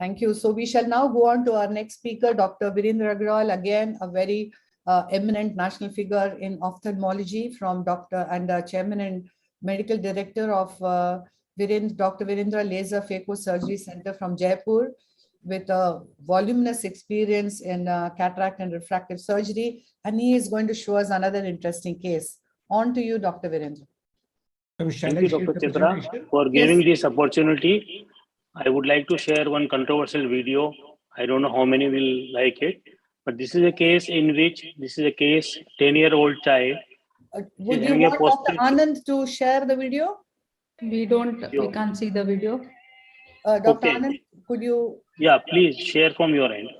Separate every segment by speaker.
Speaker 1: Thank you. So we shall now go on to our next speaker, Dr. Virendra Agrawal, again, a very eminent national figure in ophthalmology from Dr. and Chairman and Medical Director of Dr. Virendra Laser Phaco Surgery Center from Jaipur, with a voluminous experience in cataract and refractive surgery. And he is going to show us another interesting case. On to you, Dr. Virendra.
Speaker 2: Thank you, Dr. Chitra, for giving this opportunity. I would like to share one controversial video. I don't know how many will like it, but this is a case in which 10-year-old child.
Speaker 1: Would you want Dr. Anand to share the video?
Speaker 3: We can't see the video.
Speaker 1: Dr.
Speaker 2: Okay.
Speaker 1: Anand, could you?
Speaker 2: Yeah, please share from your end.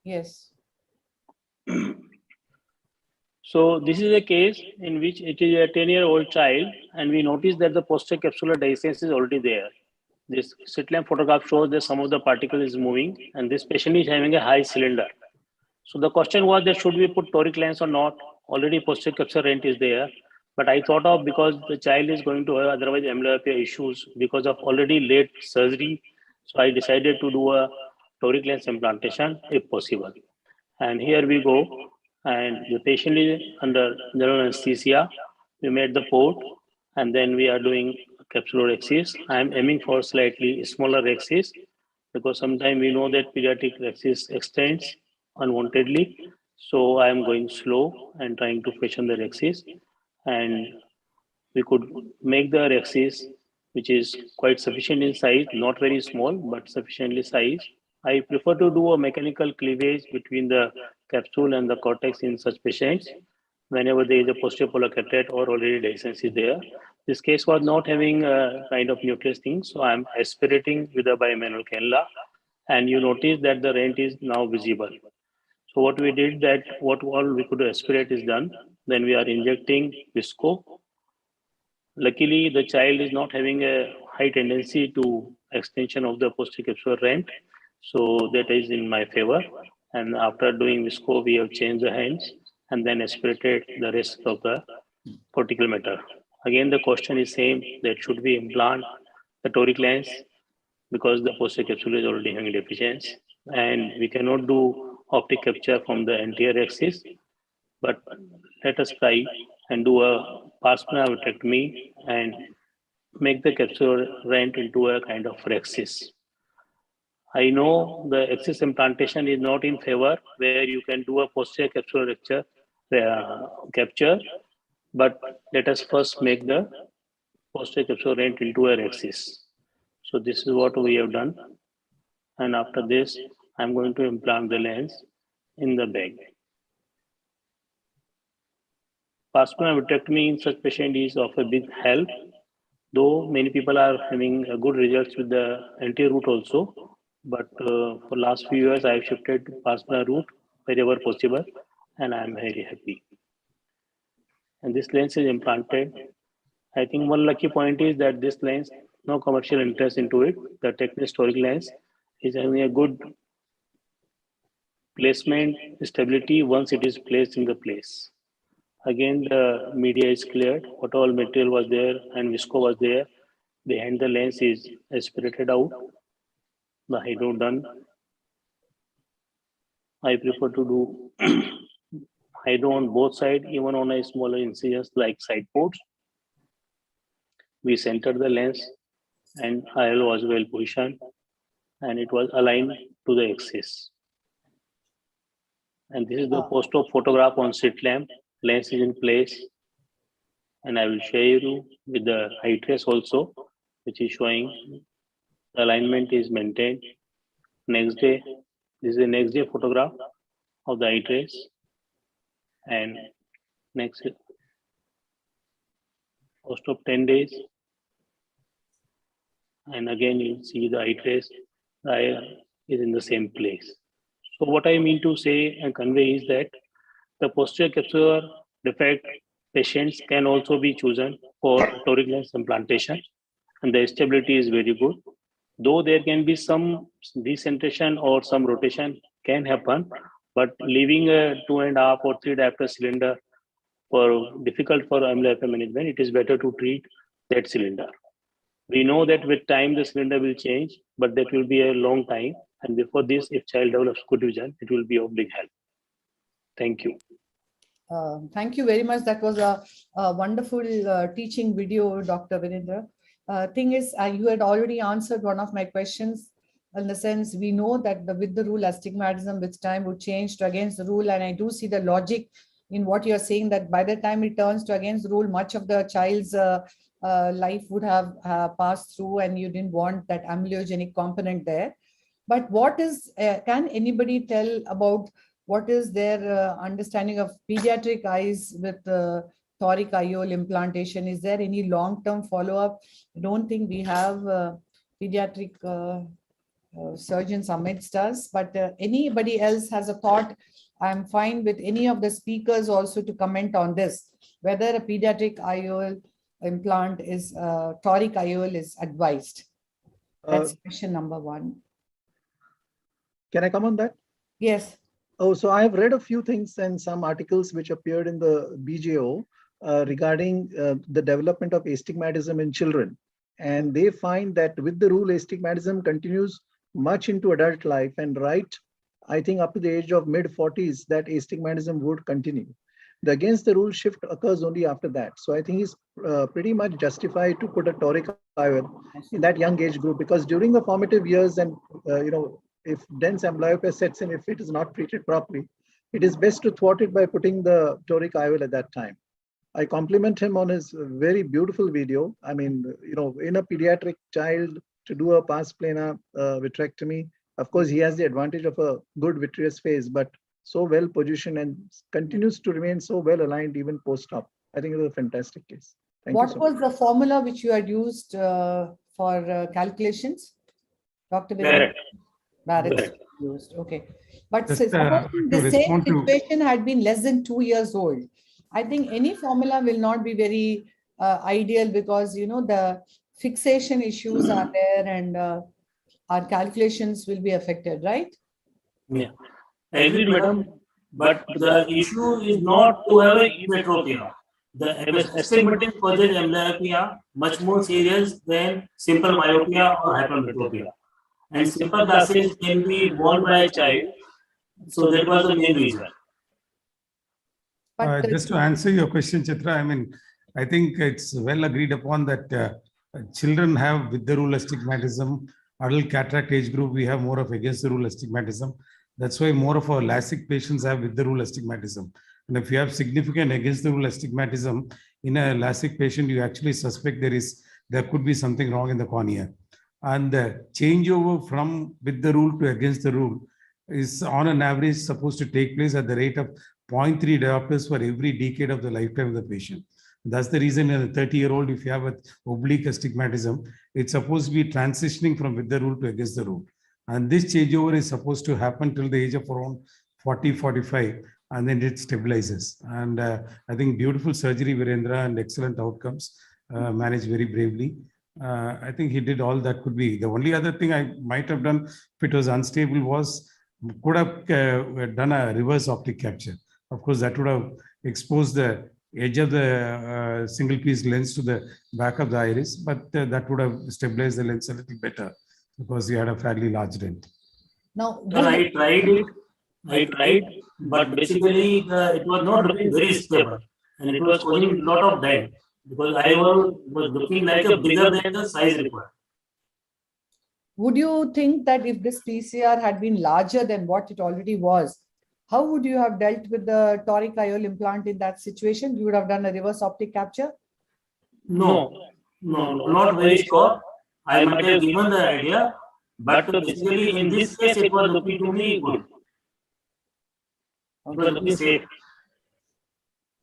Speaker 1: Yes.
Speaker 2: So this is a case in which it is a 10-year-old child, and we notice that the posterior capsular dehiscence is already there. This slit lamp photograph shows that some of the particle is moving, and this patient is having a high cylinder. So the question was that should we put toric lens or not? Already posterior capsular rent is there, but I thought of, because the child is going to have otherwise amblyopia issues because of already late surgery, so I decided to do a toric lens implantation if possible. And here we go. And the patient is under general anesthesia. We made the port, and then we are doing capsular axis. I am aiming for slightly smaller axis because sometimes we know that pediatric axis extends unwantedly. So I am going slow and trying to fashion the axis, and we could make the axis which is quite sufficient in size, not very small, but sufficiently size. I prefer to do a mechanical cleavage between the capsule and the cortex in such patients whenever there is a posterior polar cataract or already dehiscence is there. This case was not having a kind of nucleus thing, so I'm aspirating with a bimanual cannula, and you notice that the rent is now visible. So what we did, that what all we could aspirate is done. Then we are injecting visco. Luckily, the child is not having a high tendency to extension of the posterior capsular rent, so that is in my favor. And after doing visco, we have changed the hands and then aspirated the rest of the cortical matter. Again, the question is same, that should we implant the toric lens because the posterior capsule is already having deficiency, and we cannot do optic capture from the anterior axis. But let us try and do a pars plana vitrectomy and make the capsular rent into a kind of axis. I know the axis implantation is not in favor where you can do a posterior capsular capture, but let us first make the posterior capsular rent into a axis. So this is what we have done. And after this, I'm going to implant the lens in the bag. Pars plana vitrectomy in such patient is of a big help, though many people are having good results with the anterior route also. But for last few years, I have shifted to pars plana route wherever possible, and I am very happy. And this lens is implanted. I think one lucky point is that this lens, no commercial interest into it. The Tecnis toric lens is having a good placement stability once it is placed in the place. Again, the media is cleared. What all material was there and visco was there. Behind the lens is aspirated out. The hydro done. I prefer to do hydro on both sides, even on a smaller incisions like side ports. We centered the lens, and IL was well positioned, and it was aligned to the axis. And this is the post-op photograph on slit lamp. Lens is in place, and I will share you with the eye trace also, which is showing the alignment is maintained. Next day, this is the next day photograph of the eye trace, and next post-op 10 days, and again you see the eye trace. The eye is in the same place. So what I mean to say and convey is that the posterior capsular defect patients can also be chosen for toric lens implantation, and the stability is very good. Though there can be some decentration or some rotation can happen, but leaving a 2.5 or 3 diopter cylinder for difficult for amblyopia management, it is better to treat that cylinder. We know that with time the cylinder will change, but that will be a long time. And before this, if child develops good vision, it will be of big help. Thank you.
Speaker 1: Thank you very much. That was a wonderful teaching video, Dr. Virendra. Thing is, you had already answered one of my questions, in the sense we know that with the rule astigmatism with time would change to against the rule, and I do see the logic in what you're saying, that by the time it turns to against the rule, much of the child's life would have passed through, and you didn't want that amyloidogenic component there. But what is, can anybody tell about what is their understanding of pediatric eyes with toric IOL implantation? Is there any long-term follow-up? I don't think we have pediatric surgeons amidst us, but anybody else has a thought? I'm fine with any of the speakers also to comment on this, whether a pediatric IOL implant is toric IOL is advised. That's question number one.
Speaker 4: Can I come on that?
Speaker 1: Yes.
Speaker 4: Oh, so I have read a few things and some articles which appeared in the BJO regarding the development of astigmatism in children. And they find that with the rule, astigmatism continues much into adult life, and I think up to the age of mid-40s, that astigmatism would continue. The against the rule shift occurs only after that. So I think it's pretty much justified to put a toric IOL in that young age group, because during the formative years and, if dense amblyopia sets in, if it is not treated properly, it is best to thwart it by putting the toric IOL at that time. I compliment him on his very beautiful video. I mean, in a pediatric child to do a pars plana vitrectomy, of course, he has the advantage of a good vitreous phase, but so well positioned and continues to remain so well aligned even post-op. I think it was a fantastic case. Thank you.
Speaker 1: What was the formula which you had used for calculations, Dr. Virendra? Barrett's used. Okay. But supposing the same situation had been less than 2 years old, I think any formula will not be very ideal, because, the fixation issues are there, and our calculations will be affected, right?
Speaker 2: Yeah, I agree, madam. But the issue is not to have a metropia. The astigmatism causes amblyopia much more serious than simple myopia or hypermetropia. And simple glasses can be worn by a child. So that was the main reason.
Speaker 1: But
Speaker 5: Just to answer your question, Chitra, I think it's well agreed upon that children have with the rule astigmatism. Adult cataract age group, we have more of against the rule astigmatism. That's why more of our LASIK patients have with the rule astigmatism. And if you have significant against the rule astigmatism in a LASIK patient, you actually suspect there could be something wrong in the cornea. And the changeover from with the rule to against the rule is on an average supposed to take place at the rate of 0.3 diopters for every decade of the lifetime of the patient. That's the reason in a 30-year-old, if you have an oblique astigmatism, it's supposed to be transitioning from with the rule to against the rule. And this changeover is supposed to happen till the age of around 40, 45, and then it stabilizes. And I think beautiful surgery, Virendra, and excellent outcomes, managed very bravely. I think he did all that could be. The only other thing I might have done if it was unstable was could have done a reverse optic capture. Of course, that would have exposed the edge of the single piece lens to the back of the iris, but that would have stabilized the lens a little better because you had a fairly large dent.
Speaker 1: now,
Speaker 2: I tried, but basically it was not looking very stable, and it was causing a lot of dent because I was looking like a bigger than the size required.
Speaker 1: would you think that if this PCR had been larger than what it already was, how would you have dealt with the toric IOL implant in that situation? You would have done a reverse optic capture?
Speaker 2: No, not very sure. I might have given the idea, but basically in this case it was looking to me good. It was looking safe.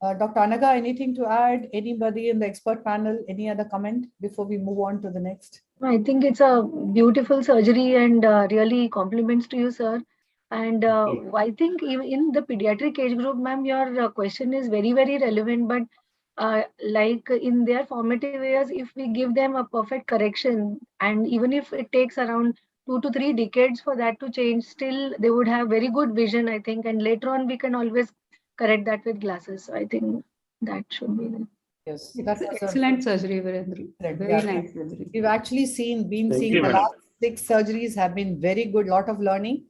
Speaker 1: Dr. Anaga, anything to add? Anybody in the expert panel? Any other comment before we move on to the next?
Speaker 6: I think it's a beautiful surgery and really compliments to you, sir. And I think in the pediatric age group, ma'am, your question is very, very relevant. But like in their formative years, if we give them a perfect correction, and even if it takes around 2 to 3 decades for that to change, still they would have very good vision, I think. And later on, we can always correct that with glasses. So I think that should be there.
Speaker 1: Yes,
Speaker 3: It's
Speaker 1: that was a-
Speaker 3: excellent surgery, Virendra.
Speaker 1: Correct,
Speaker 3: Very
Speaker 1: yeah.
Speaker 3: nice surgery.
Speaker 1: We've actually been
Speaker 2: Thank
Speaker 1: seeing
Speaker 2: you,
Speaker 1: the
Speaker 2: madam.
Speaker 1: last 6 surgeries have been very good, lot of learning.